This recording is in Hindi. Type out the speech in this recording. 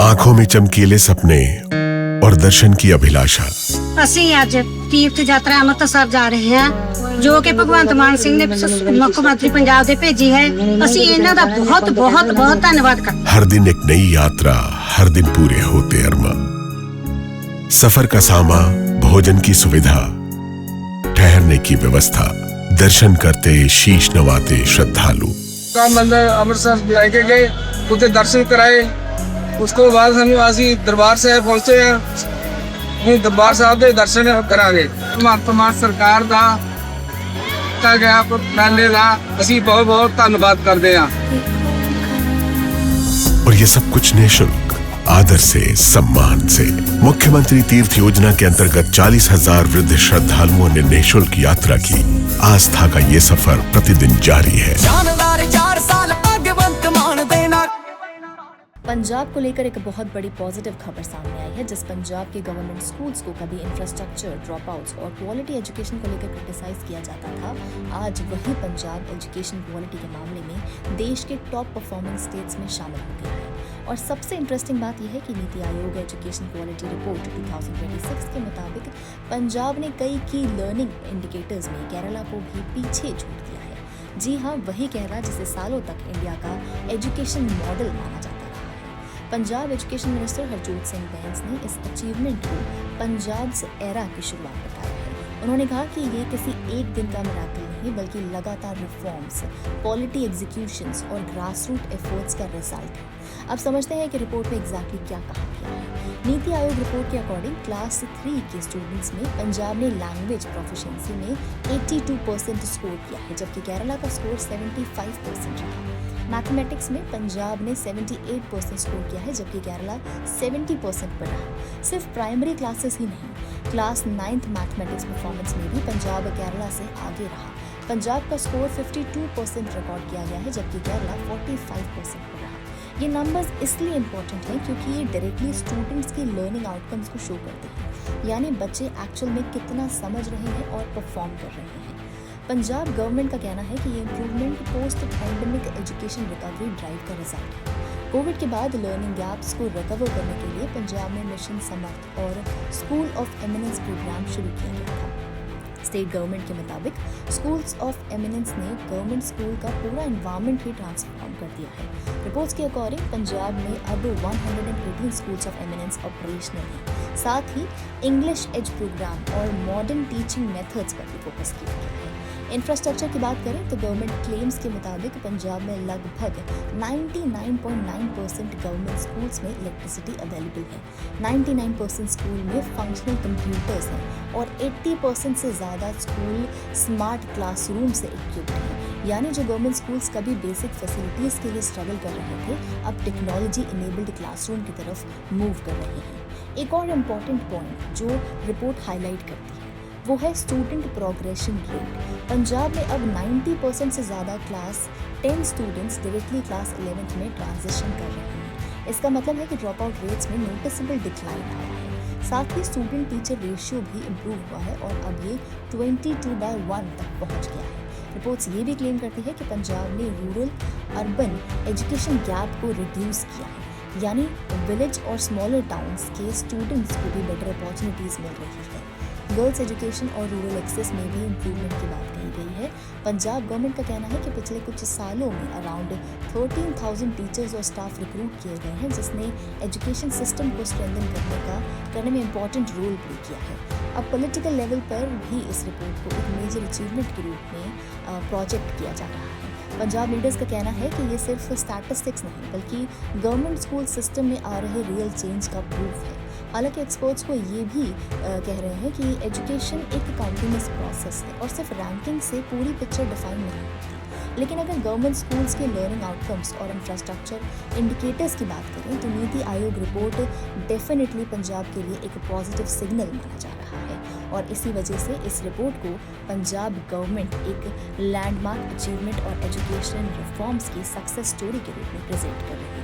आंखों में चमकीले सपने और दर्शन की अभिलाषा। ਅਸੀਂ ਅੱਜ ਤੀਰਥ ਯਾਤਰਾ ਅੰਮ੍ਰਿਤਸਰ ਜਾ ਰਹੇ ਹਾਂ ਜੋ ਕਿ ਭਗਵੰਤ ਮਾਨ ਸਿੰਘ ਨੇ ਮੁੱਖ ਮੰਤਰੀ ਪੰਜਾਬ ਦੇ ਭੇਜੀ ਹੈ। ਅਸੀਂ ਇਹਨਾਂ ਦਾ ਬਹੁਤ ਬਹੁਤ ਬਹੁਤ ਧੰਨਵਾਦ ਕਰਦੇ ਹਾਂ। हर दिन एक नई यात्रा, हर दिन पूरे होते अरमा। सफर का सामा, भोजन की सुविधा, ठहरने की व्यवस्था, दर्शन करते शीश नवाते श्रद्धालु। मंदिर अमृतसर लेके गए, उसे दर्शन कराए। उसको बाद हम ਅਸੀਂ ਦਰਬਾਰ ਸਾਹਿਬ ਪਹੁੰਚੇ ਆ। ਅਸੀਂ ਦਰਬਾਰ ਸਾਹਿਬ ਦੇ ਦਰਸ਼ਨ ਕਰਾਂਗੇ। ਭਗਵੰਤ ਸਰਕਾਰ ਦਾ ਕੀਤਾ ਗਿਆ ਉਪਰਾਲੇ ਦਾ ਅਸੀਂ ਬਹੁਤ ਬਹੁਤ ਧੰਨਵਾਦ ਕਰਦੇ ਹਾਂ। और ये सब कुछ निःशुल्क, आदर से, सम्मान से। मुख्यमंत्री तीर्थ योजना के अंतर्गत 40,000 वृद्ध श्रद्धालुओं ने निःशुल्क यात्रा की। आस्था का ये सफर प्रतिदिन जारी है। पंजाब को लेकर एक बहुत बड़ी पॉजिटिव खबर सामने आई है। जिस पंजाब के गवर्नमेंट स्कूल्स को कभी इंफ्रास्ट्रक्चर, ड्रॉप आउट्स और क्वालिटी एजुकेशन को लेकर क्रिटिसाइज किया जाता था, आज वही पंजाब एजुकेशन क्वालिटी के मामले में देश के टॉप परफॉर्मिंग स्टेट्स में शामिल हो गया है। और सबसे इंटरेस्टिंग बात यह है कि NITI Aayog education quality report 2026 के मुताबिक पंजाब ने कई की लर्निंग इंडिकेटर्स में केरला को भी पीछे छोड़ दिया है। जी हाँ, वही केरला जिसे सालों तक इंडिया का एजुकेशन मॉडल माना जाता है। पंजाब एजुकेशन मिनिस्टर हरजोत सिंह बैंस ने इस अचीवमेंट को पंजाब्स एरा की शुरुआत बताया है। उन्होंने कहा कि ये किसी एक दिन का मिराकल नहीं बल्कि लगातार रिफॉर्म्स, क्वालिटी एग्जीक्यूशंस और ग्रासरूट एफर्ट्स का रिजल्ट है। अब समझते हैं कि रिपोर्ट में एग्जैक्टली क्या कहा गया है। नीति आयोग रिपोर्ट के अकॉर्डिंग क्लास 3 के स्टूडेंट्स में पंजाब ने लैंग्वेज प्रोफिशिएंसी में 82% स्कोर किया है, जबकि केरला का स्कोर 75% रहा। मैथमेटिक्स में पंजाब ने 78% स्कोर किया है, जबकि केरला 70% पर रहा। सिर्फ प्राइमरी क्लासेस ही नहीं, क्लास 9th मैथमेटिक्स परफॉर्मेंस में भी पंजाब केरला से आगे रहा। पंजाब का स्कोर 52% रिकॉर्ड किया गया है, जबकि केरला 45% पर रहा। ये नंबर्स इसलिए इम्पोर्टेंट हैं क्योंकि ये डायरेक्टली स्टूडेंट्स की लर्निंग आउटकम्स को शो करते हैं, यानी बच्चे एक्चुअल में कितना समझ रहे हैं और परफॉर्म कर रहे हैं। पंजाब गवर्नमेंट का कहना है कि ये improvement post pandemic education recovery drive का रिजल्ट है। कोविड के बाद लर्निंग गैप्स को रिकवर करने के लिए पंजाब में मिशन समर्थ और स्कूल ऑफ एमिनेंस प्रोग्राम शुरू किया गया था। स्टेट गवर्नमेंट के मुताबिक स्कूल्स ऑफ एमिनेंस ने गवर्नमेंट स्कूल का पूरा एनवायरनमेंट ही ट्रांसफॉर्म कर दिया है। रिपोर्ट्स के अकॉर्डिंग पंजाब में अब 118 स्कूल्स ऑफ एमिनेंस ऑपरेशनल हैं। साथ ही इंग्लिश एज प्रोग्राम और मॉडर्न टीचिंग मेथड्स पर भी फोकस किया गया है। इंफ्रास्ट्रक्चर की बात करें तो गवर्नमेंट क्लेम्स के मुताबिक पंजाब में लगभग 99.9% गवर्नमेंट स्कूल्स में इलेक्ट्रिसिटी अवेलेबल है। 99% स्कूल में फंक्शनल कंप्यूटर्स हैं और 80% से ज़्यादा स्कूल स्मार्ट क्लासरूम से इक्विप्ड हैं। यानी जो गवर्नमेंट स्कूल्स कभी बेसिक फैसिलिटीज़ के लिए स्ट्रगल कर रहे थे, अब टेक्नोलॉजी इनेबल्ड क्लासरूम की तरफ मूव कर रहे हैं। एक और इम्पॉर्टेंट पॉइंट जो रिपोर्ट हाईलाइट करती है वो है स्टूडेंट प्रोग्रेशन रेट। पंजाब में अब 90% से ज़्यादा class 10 students directly class 11th में ट्रांजिशन कर रहे हैं। इसका मतलब है कि ड्रॉप आउट रेट्स में नोटिसेबल डिक्लाइन आया है। साथ ही स्टूडेंट टीचर रेशियो भी इम्प्रूव हुआ है और अब ये 22/1 तक पहुंच गया है। रिपोर्ट्स ये भी क्लेम करती है कि पंजाब ने रूरल अर्बन एजुकेशन गैप को रिड्यूस किया है, यानी विलेज और स्मॉलर टाउन्स के स्टूडेंट्स को भी बेटर अपॉर्चुनिटीज़ मिल रही है। गर्ल्स एजुकेशन और रूरल एक्सेस में भी इम्प्रूवमेंट की बात कही गई है। पंजाब गवर्नमेंट का कहना है कि पिछले कुछ सालों में अराउंड 13,000 टीचर्स और स्टाफ रिक्रूट किए गए हैं, जिसने एजुकेशन सिस्टम को स्ट्रेंथन करने में इम्पॉर्टेंट रोल प्ले किया है। अब पॉलिटिकल लेवल पर भी इस रिपोर्ट को एक मेजर अचीवमेंट के रूप में प्रोजेक्ट किया जा रहा है। पंजाब लीडर्स का कहना है कि ये सिर्फ स्टैटिस्टिक्स नहीं बल्कि गवर्नमेंट स्कूल सिस्टम में आ रहे रियल चेंज का प्रूफ है। हालांकि एक्सपर्ट्स को ये भी कह रहे हैं कि एजुकेशन एक कंटिन्यूअस प्रोसेस है और सिर्फ रैंकिंग से पूरी पिक्चर डिफाइन नहीं होती। लेकिन अगर गवर्नमेंट स्कूल्स के लर्निंग आउटकम्स और इंफ्रास्ट्रक्चर इंडिकेटर्स की बात करें तो नीति आयोग रिपोर्ट डेफिनेटली पंजाब के लिए एक पॉजिटिव सिग्नल माना जा रहा है। और इसी वजह से इस रिपोर्ट को पंजाब गवर्नमेंट एक लैंडमार्क अचीवमेंट और एजुकेशन रिफॉर्म्स की सक्सेस स्टोरी के रूप में प्रेजेंट कर रही है।